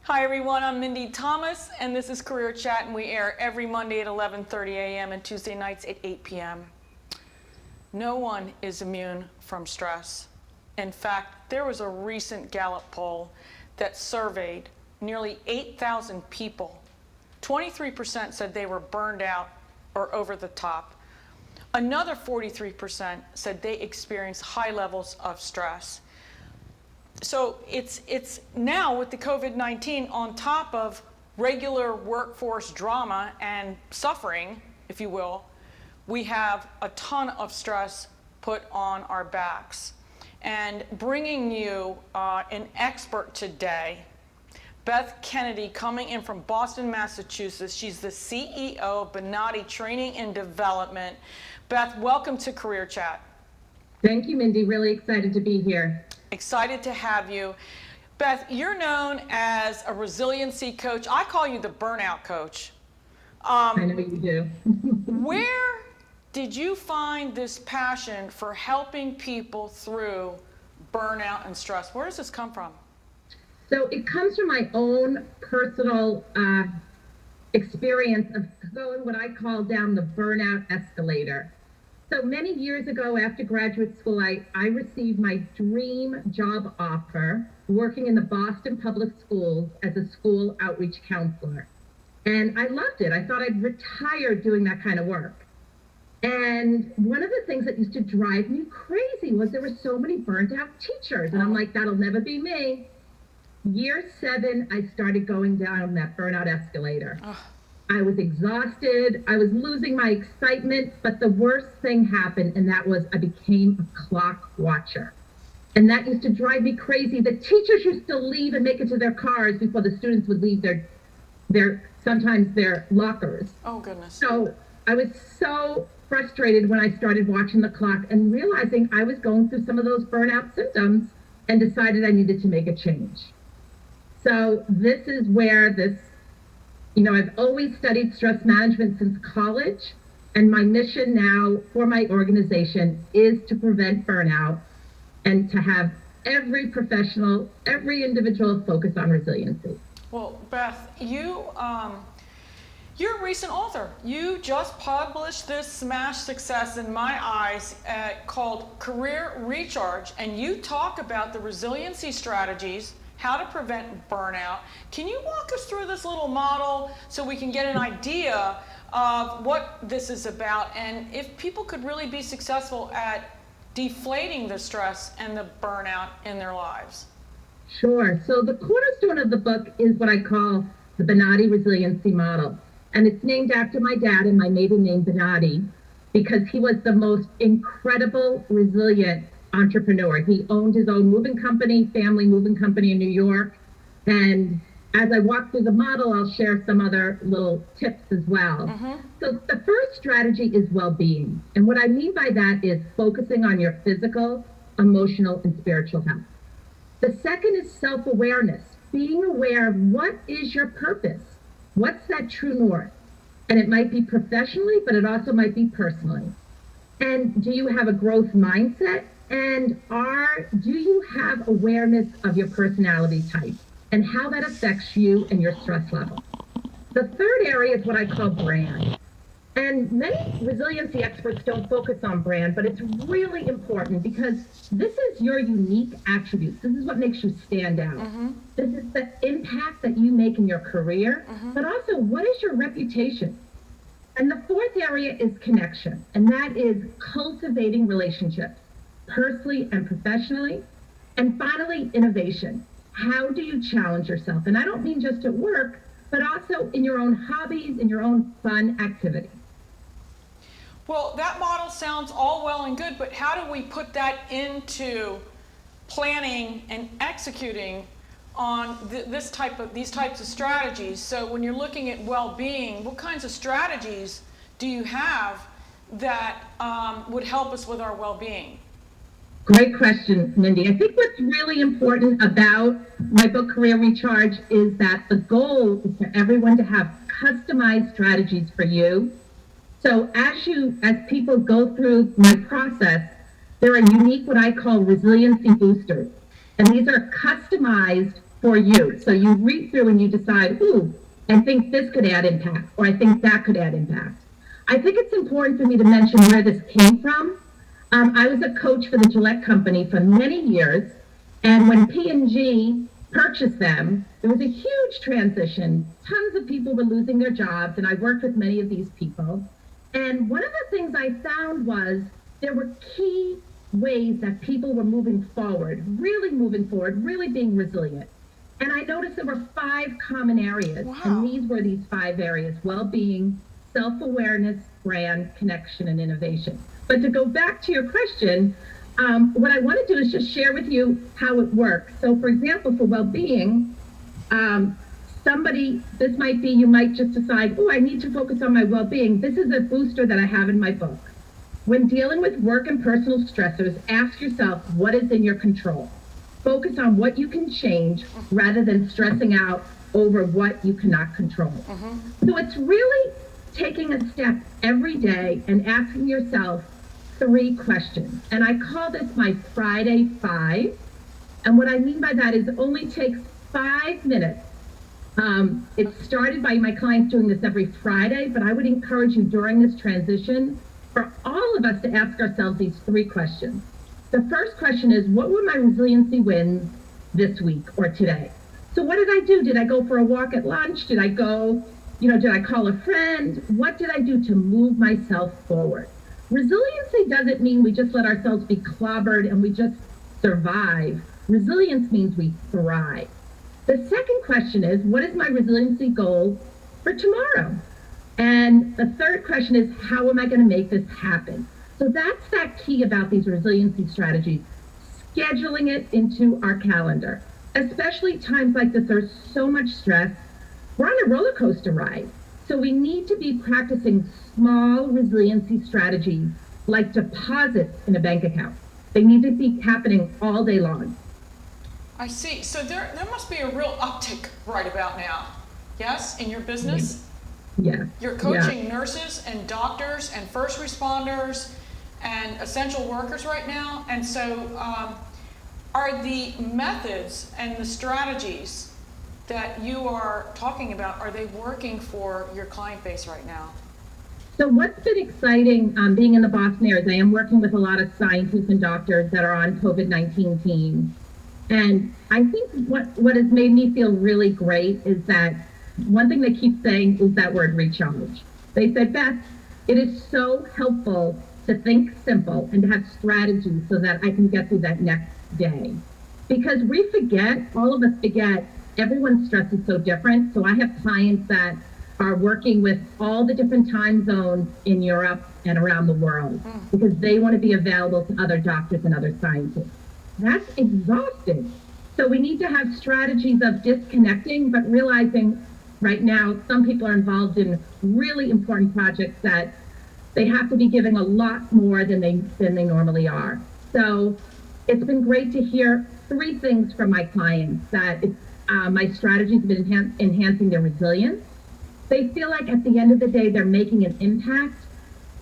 Hi everyone, I'm Mindy Thomas and this is Career Chat, and we air every Monday at 11:30 a.m. and Tuesday nights at 8 p.m. No one is immune from stress. In fact, there was a recent Gallup poll that surveyed nearly 8,000 people. 23% said they were burned out or over the top. Another 43% said they experienced high levels of stress. So it's now with the COVID-19 on top of regular workforce drama and suffering, if you will, we have a ton of stress put on our backs. And bringing you an expert today, Beth Kennedy, coming in from Boston, Massachusetts. She's the CEO of Beth Training and Development. Beth, welcome to Career Chat. Thank you, Mindy. Really excited to be here. Excited to have you. Beth, you're known as a resiliency coach. I call you the burnout coach. I know you do. Where did you find this passion for helping people through burnout and stress? Where does this come from? So it comes from my own personal experience of going what I call down the burnout escalator. So many years ago, after graduate school, I received my dream job offer working in the Boston public schools as a school outreach counselor. And I loved it. I thought I'd retire doing that kind of work. And one of the things that used to drive me crazy was there were so many burnt out teachers. And I'm like, that'll never be me. Year 7, I started going down that burnout escalator. I was exhausted. I was losing my excitement, but the worst thing happened, and that was I became a clock watcher. And that used to drive me crazy. The teachers used to leave and make it to their cars before the students would leave sometimes their lockers. Oh, goodness. So I was so frustrated when I started watching the clock and realizing I was going through some of those burnout symptoms and decided I needed to make a change. So this is where I've always studied stress management since college, and my mission now for my organization is to prevent burnout and to have every professional, every individual focus on resiliency. Well, Beth, you're a recent author. You just published this smash success in my eyes called Career Recharge, and you talk about the resiliency strategies, how to prevent burnout. Can you walk us through this little model so we can get an idea of what this is about, and if people could really be successful at deflating the stress and the burnout in their lives? Sure. So the cornerstone of the book is what I call the Beth resiliency model. And it's named after my dad and my maiden name, Beth, because he was the most incredible, resilient entrepreneur. He owned his own family moving company in New York. And as I walk through the model, I'll share some other little tips as well. So the first strategy is well-being. And what I mean by that is focusing on your physical, emotional, and spiritual health. The second is self-awareness, being aware of what is your purpose. What's that true north? And it might be professionally, but it also might be personally. And do you have a growth mindset? And do you have awareness of your personality type and how that affects you and your stress level? The third area is what I call brand. And many resiliency experts don't focus on brand, but it's really important because this is your unique attributes. This is what makes you stand out. This is the impact that you make in your career, but also what is your reputation? And the fourth area is connection, and that is cultivating relationships, personally and professionally. And finally, innovation. How do you challenge yourself? And I don't mean just at work, but also in your own hobbies, in your own fun activities. Well, that model sounds all well and good, but how do we put that into planning and executing on these types of strategies? So when you're looking at well-being, what kinds of strategies do you have that would help us with our well-being? Great question, Mindy. I think what's really important about my book, Career Recharge, is that the goal is for everyone to have customized strategies for you. So as people go through my process, there are unique, what I call resiliency boosters. And these are customized for you. So you read through and you decide, ooh, I think this could add impact, or I think that could add impact. I think it's important for me to mention where this came from. I was a coach for the Gillette Company for many years, and when P&G purchased them, there was a huge transition. Tons of people were losing their jobs, and I worked with many of these people. And one of the things I found was there were key ways that people were moving forward, really being resilient. And I noticed there were 5 common areas, Wow. and these were these 5 areas: well-being, self-awareness, brand, connection, and innovation. But to go back to your question, what I want to do is just share with you how it works. So for example, for well-being, this might be, you might just decide, oh, I need to focus on my well-being. This is a booster that I have in my book. When dealing with work and personal stressors, ask yourself what is in your control. Focus on what you can change rather than stressing out over what you cannot control. So it's really taking a step every day and asking yourself 3 questions. And I call this my Friday 5. And what I mean by that is it only takes 5 minutes. It's started by my clients doing this every Friday, but I would encourage you during this transition for all of us to ask ourselves these 3 questions. The first question is, what were my resiliency wins this week or today? So what did I do? Did I go for a walk at lunch? Did I call a friend? What did I do to move myself forward? Resiliency doesn't mean we just let ourselves be clobbered and we just survive. Resilience means we thrive. The second question is, what is my resiliency goal for tomorrow? And the third question is, how am I going to make this happen? So that's that key about these resiliency strategies, scheduling it into our calendar. Especially times like this, there's so much stress. We're on a roller coaster ride. So we need to be practicing small resiliency strategies like deposits in a bank account. They need to be happening all day long. I see. So there must be a real uptick right about now, yes, in your business? Yeah. You're coaching nurses and doctors and first responders and essential workers right now. And so are the methods and the strategies that you are talking about, are they working for your client base right now? So what's been exciting being in the Boston area is I am working with a lot of scientists and doctors that are on COVID-19 teams. And I think what has made me feel really great is that one thing they keep saying is that word recharge. They said, Beth, it is so helpful to think simple and to have strategies so that I can get through that next day. Because we forget, all of us forget, everyone's stress is so different. So I have clients that are working with all the different time zones in Europe and around the world because they want to be available to other doctors and other scientists. That's exhausting. So we need to have strategies of disconnecting, but realizing right now some people are involved in really important projects that they have to be giving a lot more than they normally are. So it's been great to hear 3 things from my clients, that my strategies have been enhancing their resilience. They feel like at the end of the day they're making an impact,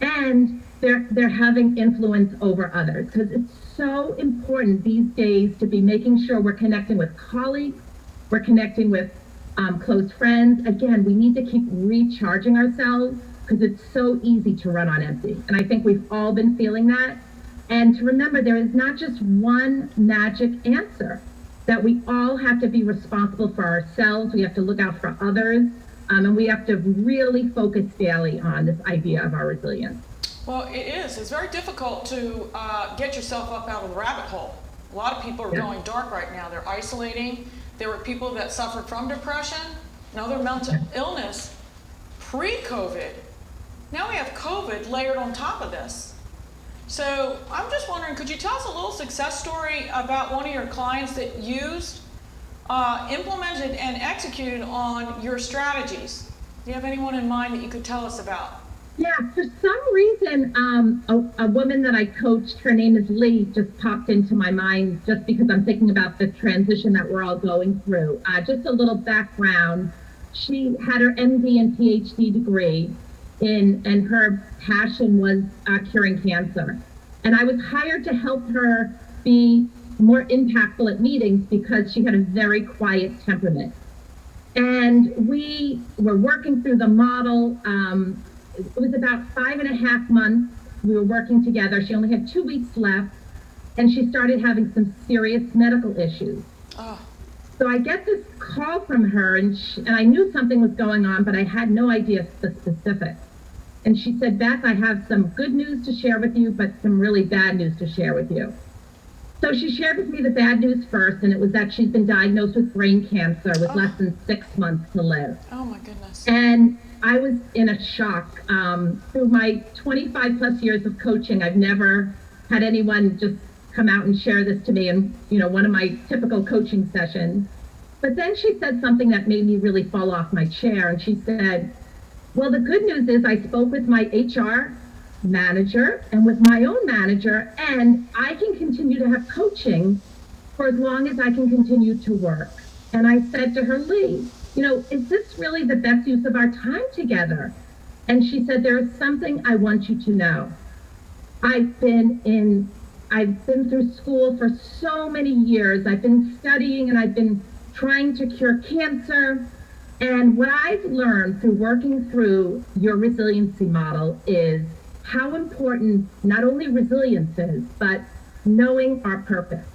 and they're having influence over others, because it's so important these days to be making sure we're connecting with colleagues, we're connecting with close friends. Again, we need to keep recharging ourselves because it's so easy to run on empty. And I think we've all been feeling that. And to remember, there is not just one magic answer, that we all have to be responsible for ourselves. We have to look out for others. And we have to really focus daily on this idea of our resilience. Well, it is. It's very difficult to get yourself up out of the rabbit hole. A lot of people are going dark right now. They're isolating. There were people that suffered from depression and other mental illness pre-COVID. Now we have COVID layered on top of this. So I'm just wondering, could you tell us a little success story about one of your clients that used, implemented, and executed on your strategies? Do you have anyone in mind that you could tell us about? Yeah, for some reason, a woman that I coached, her name is Lee, just popped into my mind just because I'm thinking about the transition that we're all going through. Just a little background. She had her MD and PhD degree and her passion was curing cancer. And I was hired to help her be more impactful at meetings because she had a very quiet temperament. And we were working through the model. It was about 5.5 months. We were working together. She only had 2 weeks left, and she started having some serious medical issues. Oh. So I get this call from her, and I knew something was going on, but I had no idea the specifics. And she said, Beth, I have some good news to share with you, but some really bad news to share with you. So she shared with me the bad news first, and it was that she's been diagnosed with brain cancer with less than 6 months to live. Oh my goodness. And I was in a shock. Through my 25 plus years of coaching, I've never had anyone just come out and share this to me in, one of my typical coaching sessions. But then she said something that made me really fall off my chair. And she said, well, the good news is I spoke with my HR manager and with my own manager, and I can continue to have coaching for as long as I can continue to work. And I said to her, Lee, is this really the best use of our time together? And she said, there is something I want you to know. I've been through school for so many years. I've been studying and I've been trying to cure cancer. And what I've learned through working through your resiliency model is how important not only resilience is, but knowing our purpose.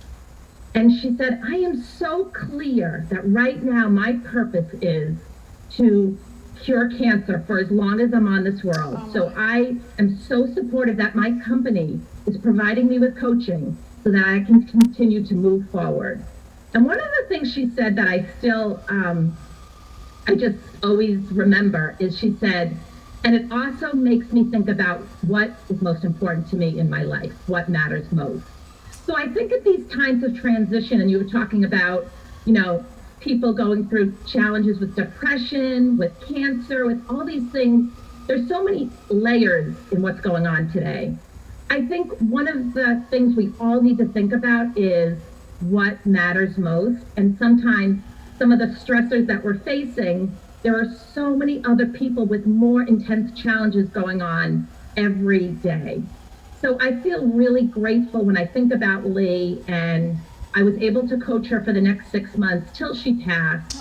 And she said, I am so clear that right now my purpose is to cure cancer for as long as I'm on this world. So I am so supportive that my company is providing me with coaching so that I can continue to move forward. And one of the things she said that I still, I just always remember is she said, and it also makes me think about what is most important to me in my life, what matters most. So I think at these times of transition, and you were talking about, people going through challenges with depression, with cancer, with all these things, there's so many layers in what's going on today. I think one of the things we all need to think about is what matters most. And sometimes some of the stressors that we're facing, there are so many other people with more intense challenges going on every day. So I feel really grateful when I think about Lee, and I was able to coach her for the next 6 months till she passed.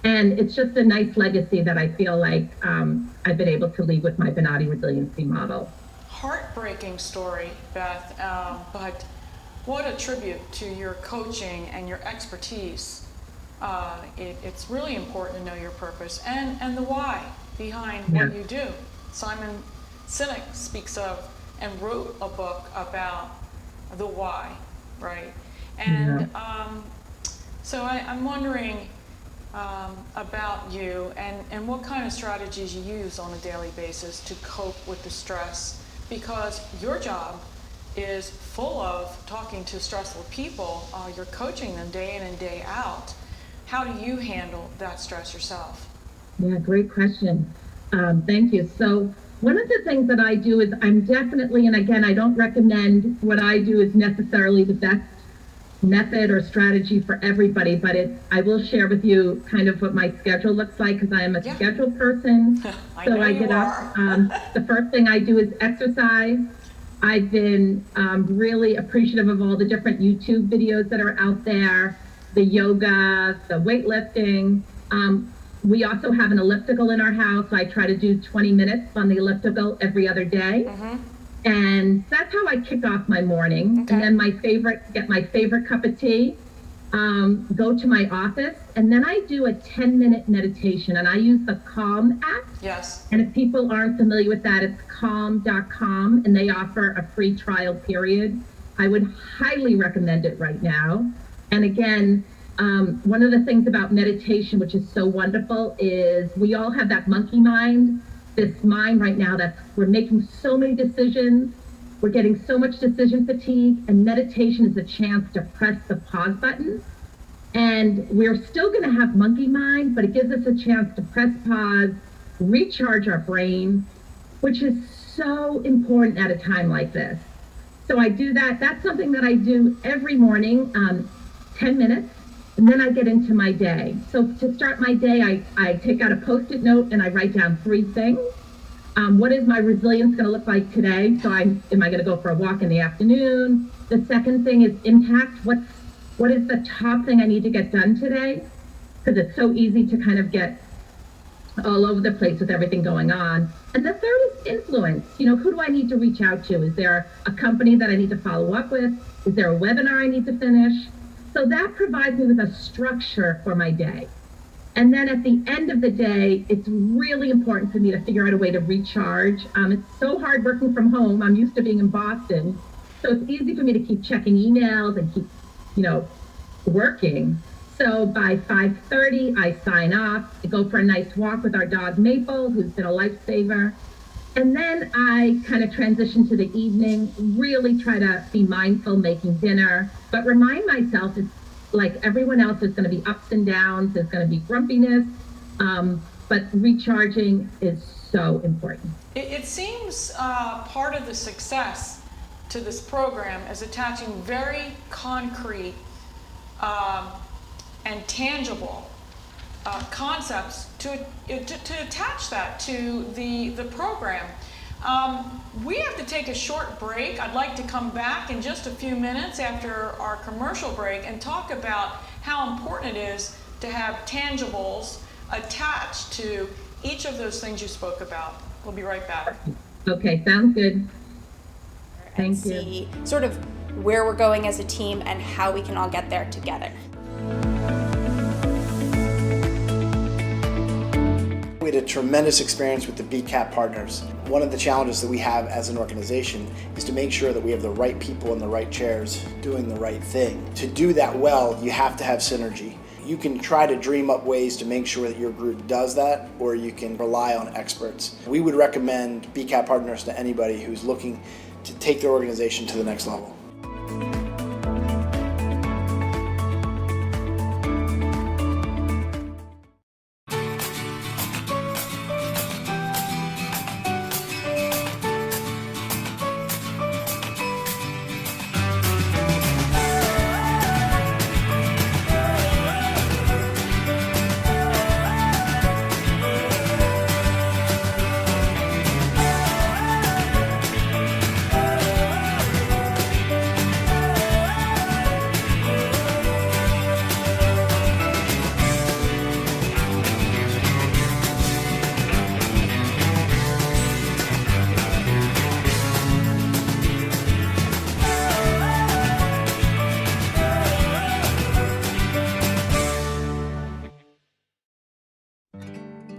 And it's just a nice legacy that I feel like I've been able to leave with my Benotti resiliency model. Heartbreaking story, Beth, but what a tribute to your coaching and your expertise. It's really important to know your purpose and the why behind what you do. Simon Sinek speaks of and wrote a book about the why, right? And so I'm wondering about you and what kind of strategies you use on a daily basis to cope with the stress, because your job is full of talking to stressful people. You're coaching them day in and day out. How do you handle that stress yourself? Yeah, great question. Thank you. So one of the things that I do is I'm definitely, and again, I don't recommend what I do is necessarily the best method or strategy for everybody, but I will share with you kind of what my schedule looks like, because I am a schedule person. So I get up. The first thing I do is exercise. I've been really appreciative of all the different YouTube videos that are out there, the yoga, the weightlifting. We also have an elliptical in our house. I try to do 20 minutes on the elliptical every other day. And that's how I kick off my morning. And then get my favorite cup of tea, go to my office, and then I do a 10-minute meditation, and I use the Calm app. Yes. And if people aren't familiar with that, it's calm.com, and they offer a free trial period. I would highly recommend it right now. And again, one of the things about meditation, which is so wonderful, is we all have that monkey mind, this mind right now that we're making so many decisions, we're getting so much decision fatigue, and meditation is a chance to press the pause button. And we're still going to have monkey mind, but it gives us a chance to press pause, recharge our brain, which is so important at a time like this. So I do that. That's something that I do every morning, 10 minutes. And then I get into my day. So to start my day, I take out a Post-it note and I write down 3 things. What is my resilience going to look like today? So am I going to go for a walk in the afternoon? The second thing is impact. What's what is the top thing I need to get done today? Because it's so easy to kind of get all over the place with everything going on. And the third is influence. Who do I need to reach out to? Is there a company that I need to follow up with? Is there a webinar I need to finish? So that provides me with a structure for my day. And then at the end of the day, it's really important for me to figure out a way to recharge. It's so hard working from home. I'm used to being in Boston. So it's easy for me to keep checking emails and keep, working. So by 5:30, I sign off. I go for a nice walk with our dog Maple, who's been a lifesaver. And then I kind of transition to the evening, really try to be mindful making dinner, but remind myself it's like everyone else, there's going to be ups and downs, there's going to be grumpiness, but recharging is so important. It seems part of the success to this program is attaching very concrete and tangible concepts to attach that to the program. We have to take a short break. I'd like to come back in just a few minutes after our commercial break and talk about how important it is to have tangibles attached to each of those things you spoke about. We'll be right back. Okay, sounds good. Thank you. See sort of where we're going as a team and how we can all get there together. We had a tremendous experience with the BCAP partners. One of the challenges that we have as an organization is to make sure that we have the right people in the right chairs doing the right thing. To do that well, you have to have synergy. You can try to dream up ways to make sure that your group does that, or you can rely on experts. We would recommend BCAP partners to anybody who's looking to take their organization to the next level.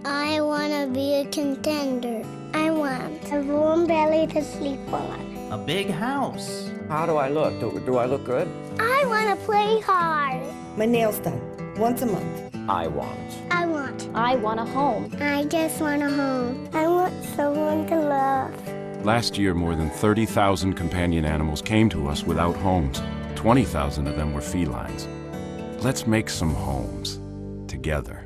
I want to be a contender. I want a warm belly to sleep on. A big house. How do I look? Do I look good? I want to play hard. My nails done once a month. I want. I want. I want a home. I just want a home. I want someone to love. Last year, more than 30,000 companion animals came to us without homes. 20,000 of them were felines. Let's make some homes together.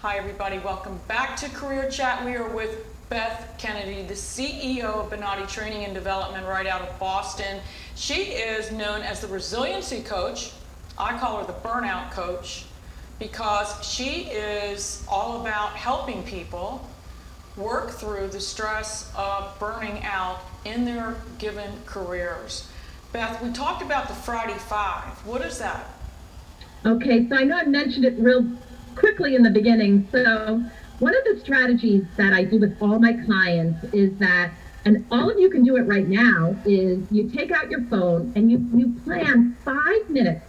Hi everybody, welcome back to Career Chat. We are with Beth Kennedy, the CEO of Benatti Training and Development right out of Boston. She is known as the Resiliency Coach. I call her the Burnout Coach because she is all about helping people work through the stress of burning out in their given careers. Beth, we talked about the Friday Five. What is that? Okay, so I know I mentioned it real quickly in the beginning. So one of the strategies that I do with all my clients is that, and all of you can do it right now, is you take out your phone and you plan 5 minutes.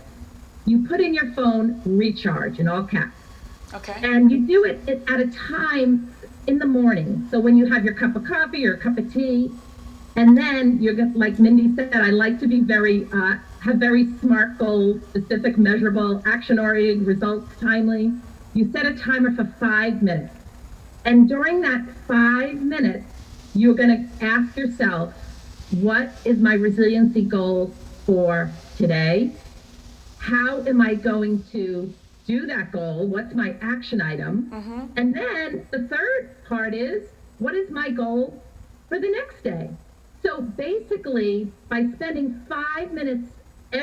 You put in your phone recharge in all caps. Okay. And you do it at a time in the morning. So when you have your cup of coffee or a cup of tea, and then you're going, like Mindy said, I like to be have very SMART goals, specific, measurable, action-oriented, results, timely. You set a timer for 5 minutes. And during that 5 minutes, you're going to ask yourself, what is my resiliency goal for today? How am I going to do that goal? What's my action item? Mm-hmm. And then the third part is, what is my goal for the next day? So basically, by spending 5 minutes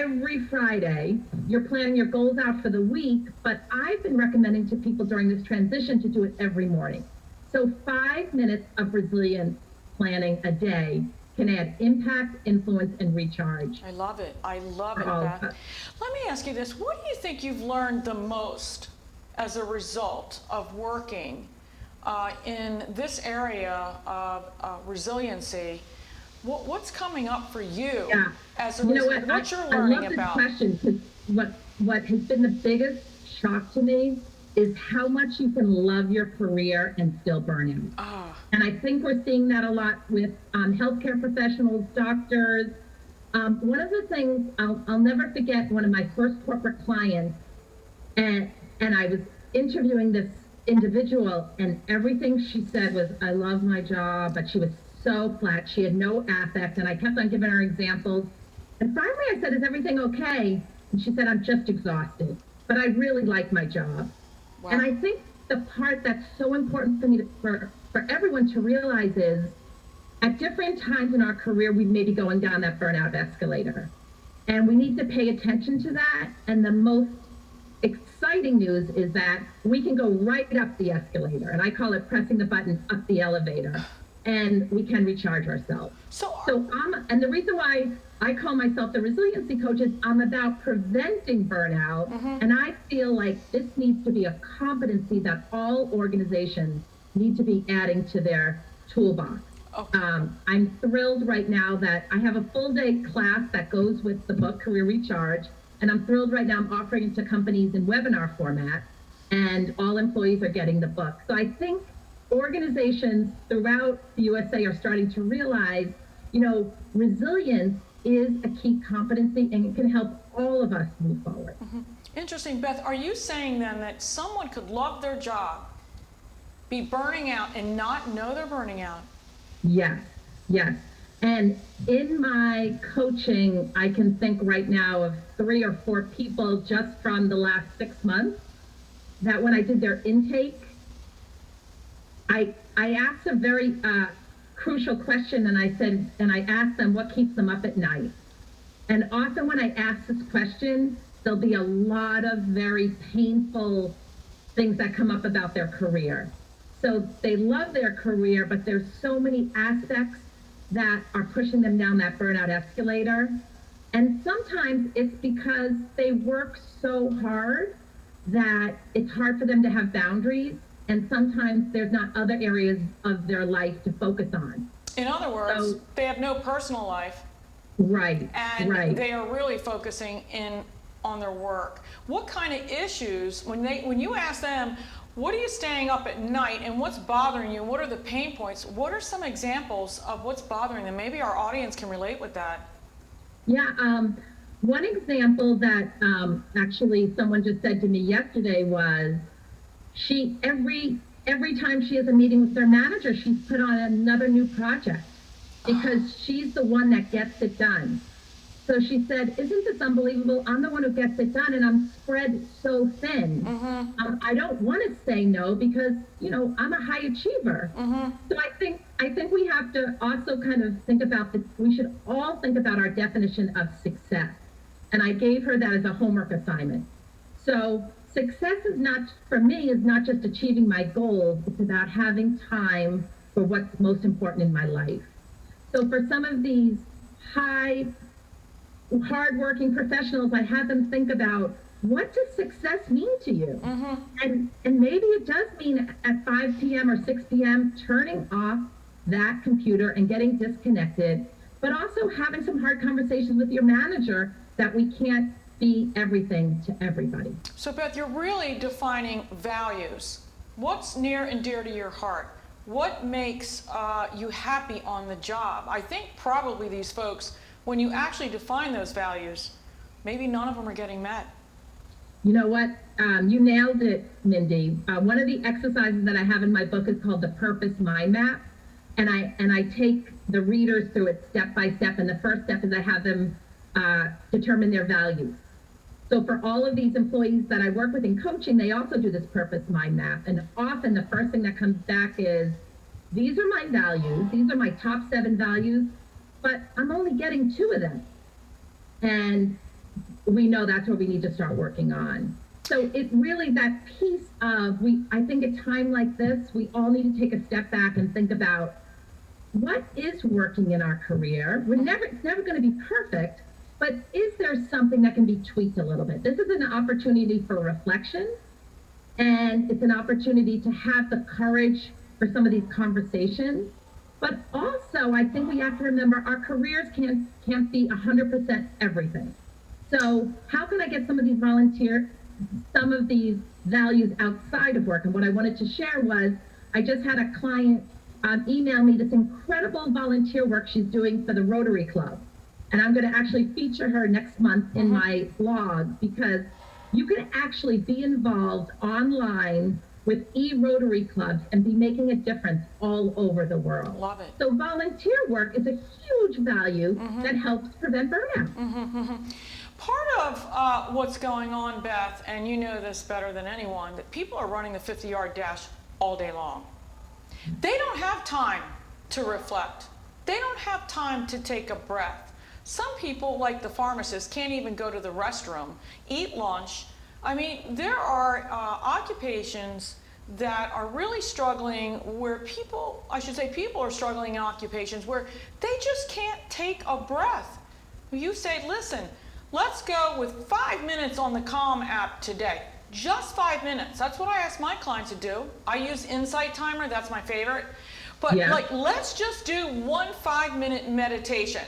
every Friday, you're planning your goals out for the week, but I've been recommending to people during this transition to do it every morning. So 5 minutes of resilience planning a day can add impact, influence, and recharge. I love it. I love it, Oh, Beth. Let me ask you this. What do you think you've learned the most as a result of working in this area of resiliency? What's coming up for you as a result? What you're learning about? I love this question, because what has been the biggest shock to me is how much you can love your career and still burn out. And I think we're seeing that a lot with healthcare professionals, doctors. One of the things I'll never forget, one of my first corporate clients, and I was interviewing this individual, and everything she said was, I love my job, but she was so flat. She had no affect, and I kept on giving her examples. And finally I said, is everything okay? And she said, I'm just exhausted, but I really like my job. Wow. And I think the part that's so important for me for everyone to realize is, at different times in our career, we may be going down that burnout escalator. And we need to pay attention to that. And the most exciting news is that we can go right up the escalator. And I call it pressing the button up the elevator. And we can recharge ourselves. And the reason why I call myself the resiliency coach is I'm about preventing burnout. And I feel like this needs to be a competency that all organizations need to be adding to their toolbox. Okay. I'm thrilled right now that I have a full day class that goes with the book Career Recharge. And I'm thrilled right now I'm offering it to companies in webinar format, and all employees are getting the book. So I think organizations throughout the USA are starting to realize, resilience is a key competency, and it can help all of us move forward. Interesting. Beth, are you saying then that someone could love their job, be burning out, and not know they're burning out? Yes. And in my coaching, I can think right now of 3 or 4 people just from the last 6 months that when I did their intake, I asked a very crucial question, and I asked them what keeps them up at night. And often when I ask this question, there'll be a lot of very painful things that come up about their career. So they love their career, but there's so many aspects that are pushing them down that burnout escalator. And sometimes it's because they work so hard that it's hard for them to have boundaries. And sometimes there's not other areas of their life to focus on. In other words, they have no personal life. Right. And they are really focusing in on their work. What kind of issues, when you ask them, what are you staying up at night and what's bothering you? What are the pain points? What are some examples of what's bothering them? Maybe our audience can relate with that. Yeah, one example that actually someone just said to me yesterday was, she every time she has a meeting with their manager, she's put on another new project because she's the one that gets it done. So she said, isn't this unbelievable? I'm the one who gets it done, and I'm spread so thin. I don't want to say no because, I'm a high achiever. So I think we have to also kind of think about we should all think about our definition of success. And I gave her that as a homework assignment. So success is not just achieving my goals. It's about having time for what's most important in my life. So for some of these hardworking professionals, I have them think about, what does success mean to you? And maybe it does mean at 5 p.m. or 6 p.m. turning off that computer and getting disconnected, but also having some hard conversations with your manager that we can't be everything to everybody. So Beth, you're really defining values. What's near and dear to your heart? What makes you happy on the job? I think probably these folks, when you actually define those values, maybe none of them are getting met. You know what? You nailed it, Mindy. One of the exercises that I have in my book is called the Purpose Mind Map. And I take the readers through it step by step. And the first step is I have them determine their values. So for all of these employees that I work with in coaching, they also do this Purpose Mind Map. And often the first thing that comes back is, these are my values. These are my top 7 values, but I'm only getting 2 of them. And we know that's what we need to start working on. So it really, that piece of, I think at a time like this, we all need to take a step back and think about what is working in our career. It's never going to be perfect, but is there something that can be tweaked a little bit? This is an opportunity for reflection, and it's an opportunity to have the courage for some of these conversations. But also, I think we have to remember our careers can't be 100% everything. So how can I get some of these values outside of work? And what I wanted to share was, I just had a client email me this incredible volunteer work she's doing for the Rotary Club. And I'm going to actually feature her next month in my blog, because you can actually be involved online with e-Rotary clubs and be making a difference all over the world. Love it. So volunteer work is a huge value that helps prevent burnout. Part of what's going on, Beth, and you know this better than anyone, that people are running the 50-yard dash all day long. They don't have time to reflect. They don't have time to take a breath. Some people, like the pharmacist, can't even go to the restroom, eat lunch. I mean, there are occupations that are really struggling where people are struggling in occupations where they just can't take a breath. You say, listen, let's go with 5 minutes on the Calm app today. Just 5 minutes. That's what I ask my clients to do. I use Insight Timer. That's my favorite. But let's just do 1 5-minute meditation.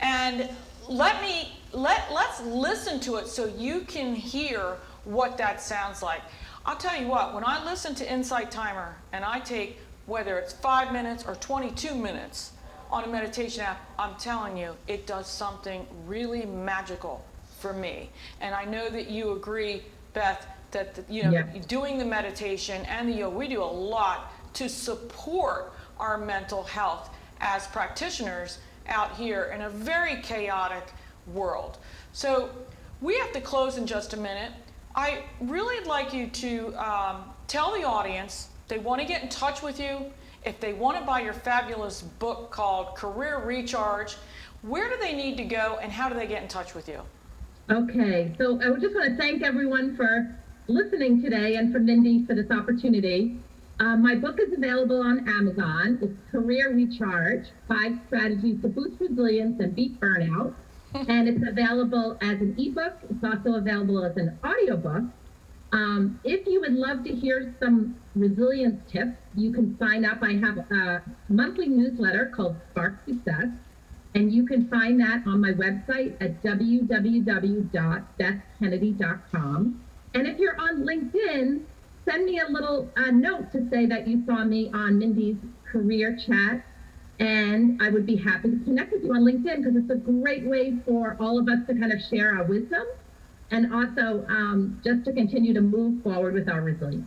And let's listen to it so you can hear what that sounds like. I'll tell you what, when I listen to Insight Timer and I take, whether it's 5 minutes or 22 minutes on a meditation app, I'm telling you, it does something really magical for me. And I know that you agree, Beth, that doing the meditation and the yoga, we do a lot to support our mental health as practitioners out here in a very chaotic world. So we have to close in just a minute. I really would like you to tell the audience, they want to get in touch with you, if they want to buy your fabulous book called Career Recharge, where do they need to go and how do they get in touch with you? Okay, so I just want to thank everyone for listening today and for Mindy for this opportunity. My book is available on Amazon. It's Career Recharge, 5 Strategies to Boost Resilience and Beat Burnout. And it's available as an ebook. It's also available as an audiobook. If you would love to hear some resilience tips, you can sign up. I have a monthly newsletter called Spark Success, and you can find that on my website at www.bethkennedy.com. And if you're on LinkedIn, send me a little note to say that you saw me on Mindy's career chat, and I would be happy to connect with you on LinkedIn, because it's a great way for all of us to kind of share our wisdom and also just to continue to move forward with our resilience.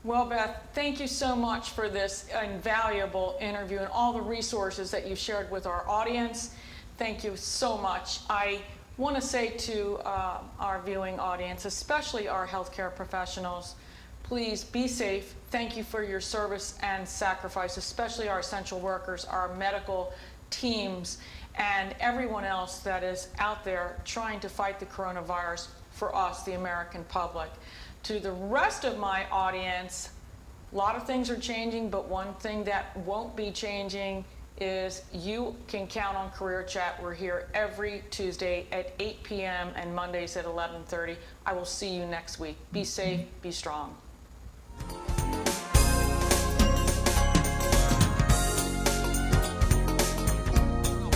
Well, Beth, thank you so much for this invaluable interview and all the resources that you shared with our audience. Thank you so much. I want to say to our viewing audience, especially our healthcare professionals, please be safe. Thank you for your service and sacrifice, especially our essential workers, our medical teams, and everyone else that is out there trying to fight the coronavirus for us, the American public. To the rest of my audience, a lot of things are changing, but one thing that won't be changing is you can count on Career Chat. We're here every Tuesday at 8 p.m. and Mondays at 11:30. I will see you next week. Be safe, be strong.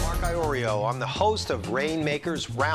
Mark Iorio. I'm the host of Rainmakers Round.